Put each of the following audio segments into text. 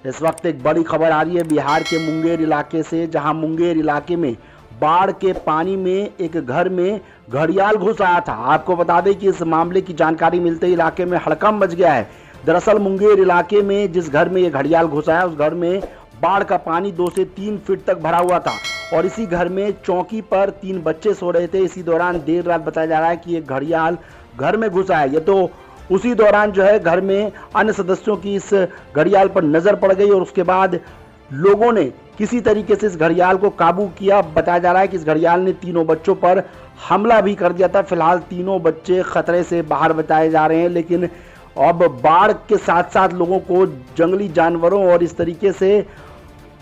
इस वक्त एक बड़ी खबर आ रही है बिहार के मुंगेर इलाके से, जहां मुंगेर इलाके में बाढ़ के पानी में एक घर में घड़ियाल घुस आया था। आपको बता दें कि इस मामले की जानकारी मिलते ही इलाके में हड़कंप मच गया है। दरअसल मुंगेर इलाके में जिस घर में ये घड़ियाल घुस आया, उस घर में बाढ़ का पानी 2 से 3 फीट तक भरा हुआ था और इसी घर में चौकी पर 3 बच्चे सो रहे थे। इसी दौरान देर रात बताया जा रहा है कि ये घड़ियाल घर में घुसा है। ये तो उसी दौरान जो है घर में अन्य सदस्यों की इस घड़ियाल पर नजर पड़ गई और उसके बाद लोगों ने किसी तरीके से इस घड़ियाल को काबू किया। बताया जा रहा है कि इस घड़ियाल ने तीनों बच्चों पर हमला भी कर दिया था। फिलहाल तीनों बच्चे खतरे से बाहर बताए जा रहे हैं, लेकिन अब बाढ़ के साथ साथ लोगों को जंगली जानवरों और इस तरीके से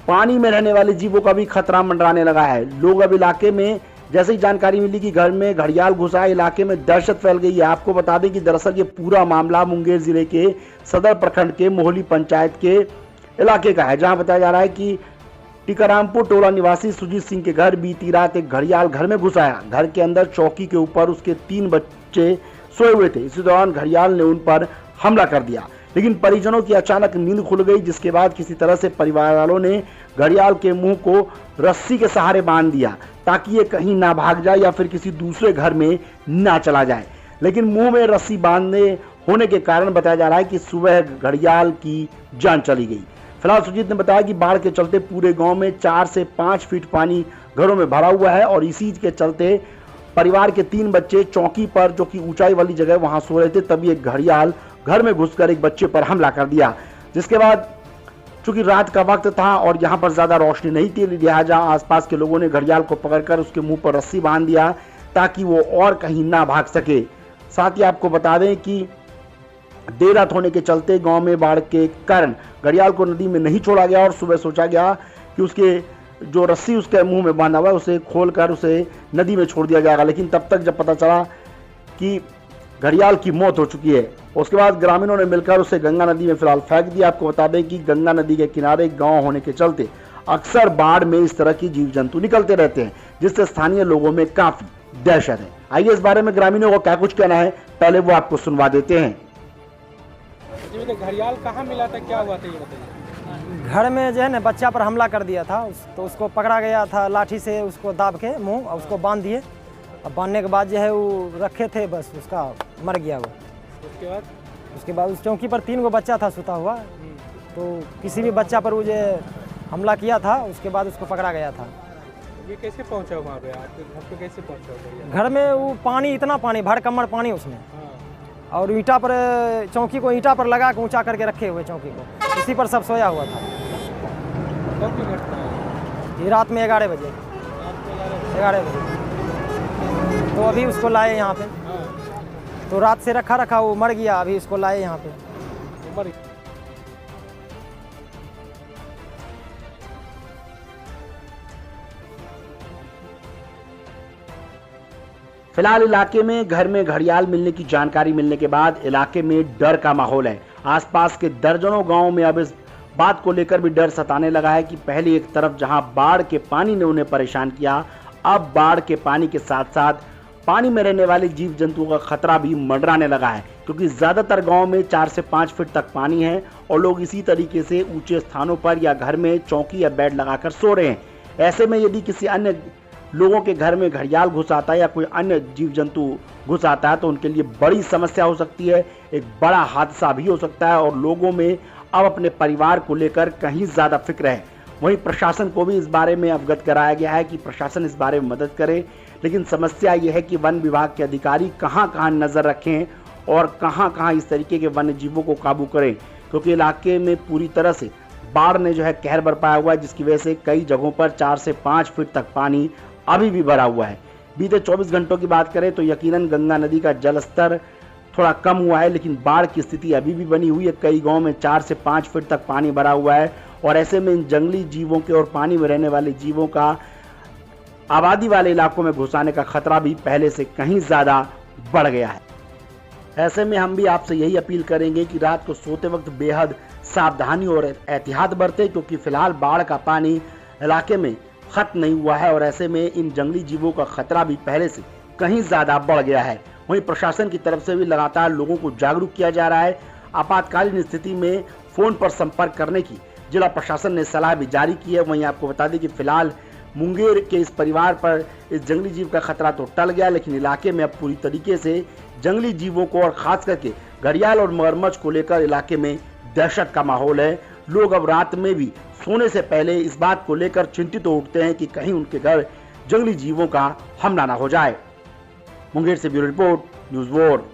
पानी में रहने वाले जीवों का भी खतरा मंडराने लगा है। लोग अब इलाके में जैसे ही जानकारी मिली कि घर में घड़ियाल घुसा है, इलाके में दहशत फैल गई है। आपको बता दें कि दरअसल ये पूरा मामला मुंगेर जिले के सदर प्रखंड के मोहली पंचायत के इलाके का है, जहां बताया जा रहा है कि टिकारामपुर टोला निवासी सुजीत सिंह के घर बीती रात एक घड़ियाल घर में घुस आया। घर के अंदर चौकी के ऊपर उसके 3 बच्चे सोए हुए थे। इसी दौरान घड़ियाल ने उन पर हमला कर दिया, लेकिन परिजनों की अचानक नींद खुल गई, जिसके बाद किसी तरह से परिवार वालों ने घड़ियाल के मुंह को रस्सी के सहारे बांध दिया ताकि ये कहीं ना भाग जाए या फिर किसी दूसरे घर में ना चला जाए। लेकिन मुंह में रस्सी बांधने होने के कारण बताया जा रहा है कि सुबह घड़ियाल की जान चली गई। फिलहाल सुजीत ने बताया कि बाढ़ के चलते पूरे गांव में 4 से 5 फीट पानी घरों में भरा हुआ है और इसी के चलते परिवार के 3 बच्चे चौकी पर, जो कि ऊंचाई वाली जगह, वहां सो रहे थे, तभी एक घड़ियाल घर में घुसकर एक बच्चे पर हमला कर दिया। जिसके बाद चूंकि रात का वक्त था और यहाँ पर ज्यादा रोशनी नहीं थी, लिहाजा आसपास के लोगों ने घड़ियाल को पकड़कर उसके मुंह पर रस्सी बांध दिया ताकि वो और कहीं ना भाग सके। साथ ही आपको बता दें कि देर रात होने के चलते गांव में बाढ़ के कारण घड़ियाल को नदी में नहीं छोड़ा गया और सुबह सोचा गया कि उसके जो रस्सी उसके मुंह में बांधा हुआ है उसे खोलकर उसे नदी में छोड़ दिया जाएगा, लेकिन तब तक जब पता चला कि घड़ियाल की मौत हो चुकी है, उसके बाद ग्रामीणों ने मिलकर उसे गंगा नदी में फिलहाल फेंक दिया। आपको बता दें कि गंगा नदी के किनारे गांव होने के चलते अक्सर बाढ़ में इस तरह की जीव जंतु निकलते रहते हैं, जिससे स्थानीय लोगों में काफी दहशत है। आइए इस बारे में ग्रामीणों को क्या कुछ कहना है, पहले वो आपको सुनवा देते हैं। घड़ियाल कहाँ मिला था, क्या हुआ था ये बताइए। घर में जो है ना बच्चा पर हमला कर दिया था, तो उसको पकड़ा गया था लाठी से, उसको दाब के मुंह और उसको बांध दिए। अब बांधने के बाद जो है वो रखे थे, बस उसका मर गया वो। उसके बाद उस चौकी पर 3 गो बच्चा था सुता हुआ, तो किसी भी बच्चा पर वो जो हमला किया था, उसके बाद उसको पकड़ा गया था। ये कैसे पहुंचा वहाँ पे, आपके घर पे कैसे पहुंचा? घर में वो पानी, इतना पानी, भर कमर पानी उसमें, और ईंटा पर, चौकी को ईंटा पर लगा के ऊंचा करके रखे हुए चौकी को, इसी पर सब सोया हुआ था। कब की घटना है? ये रात में 11 बजे। तो अभी उसको लाए यहाँ पे, तो रात से रखा वो मर गया, अभी इसको लाए यहाँ पे। फिलहाल इलाके में घर में घड़ियाल मिलने की जानकारी मिलने के बाद इलाके में डर का माहौल है। आसपास के दर्जनों गांवों में अब इस बात को लेकर भी डर सताने लगा है कि पहले एक तरफ जहां बाढ़ के पानी ने उन्हें परेशान किया, अब बाढ़ के पानी के साथ साथ पानी में रहने वाले जीव जंतुओं का खतरा भी मंडराने लगा है, क्योंकि ज्यादातर गांव में 4 से 5 फीट तक पानी है और लोग इसी तरीके से ऊंचे स्थानों पर या घर में चौकी या बेड लगाकर सो रहे हैं। ऐसे में यदि किसी अन्य लोगों के घर में घड़ियाल घुस आता है या कोई अन्य जीव जंतु घुस आता है तो उनके लिए बड़ी समस्या हो सकती है, एक बड़ा हादसा भी हो सकता है और लोगों में अब अपने परिवार को लेकर कहीं ज्यादा फिक्र है। वहीं प्रशासन को भी इस बारे में अवगत कराया गया है कि प्रशासन इस बारे में मदद करे, लेकिन समस्या यह है कि वन विभाग के अधिकारी कहां कहां नजर रखें और कहां कहां इस तरीके के वन्य जीवों को काबू करें, क्योंकि इलाके में पूरी तरह से बाढ़ ने जो है कहर बरपाया हुआ है, जिसकी वजह से कई जगहों पर 4 से 5 फीट तक पानी अभी भी भरा हुआ है। बीते 24 घंटों की बात करें तो यकीनन गंगा नदी का जलस्तर थोड़ा कम हुआ है, लेकिन बाढ़ की स्थिति अभी भी बनी हुई है। कई गांव में 4 से 5 फीट तक पानी भरा हुआ है और ऐसे में इन जंगली जीवों के और पानी में रहने वाले जीवों का आबादी वाले इलाकों में घुस आने का खतरा भी पहले से कहीं ज्यादा बढ़ गया है। ऐसे में हम भी आपसे यही अपील करेंगे कि रात को सोते वक्त बेहद सावधानी और एहतियात बरतें, क्योंकि फिलहाल बाढ़ का पानी इलाके में खत्म नहीं हुआ है और ऐसे में इन जंगली जीवों का खतरा भी पहले से कहीं ज्यादा बढ़ गया है। वहीं प्रशासन की तरफ से भी लगातार लोगों को जागरूक किया जा रहा है। आपातकालीन स्थिति में फोन पर संपर्क करने की जिला प्रशासन ने सलाह भी जारी की है। वहीं आपको बता दें कि फिलहाल मुंगेर के इस परिवार पर इस जंगली जीव का खतरा तो टल गया, लेकिन इलाके में अब पूरी तरीके से जंगली जीवों को और खास करके घड़ियाल और मगरमच्छ को लेकर इलाके में दहशत का माहौल है। लोग अब रात में भी सोने से पहले इस बात को लेकर चिंतित हो उठते हैं कि कहीं उनके घर जंगली जीवों का हमला ना हो जाए। मुंगेर से ब्यूरो रिपोर्ट, न्यूज़ वोर।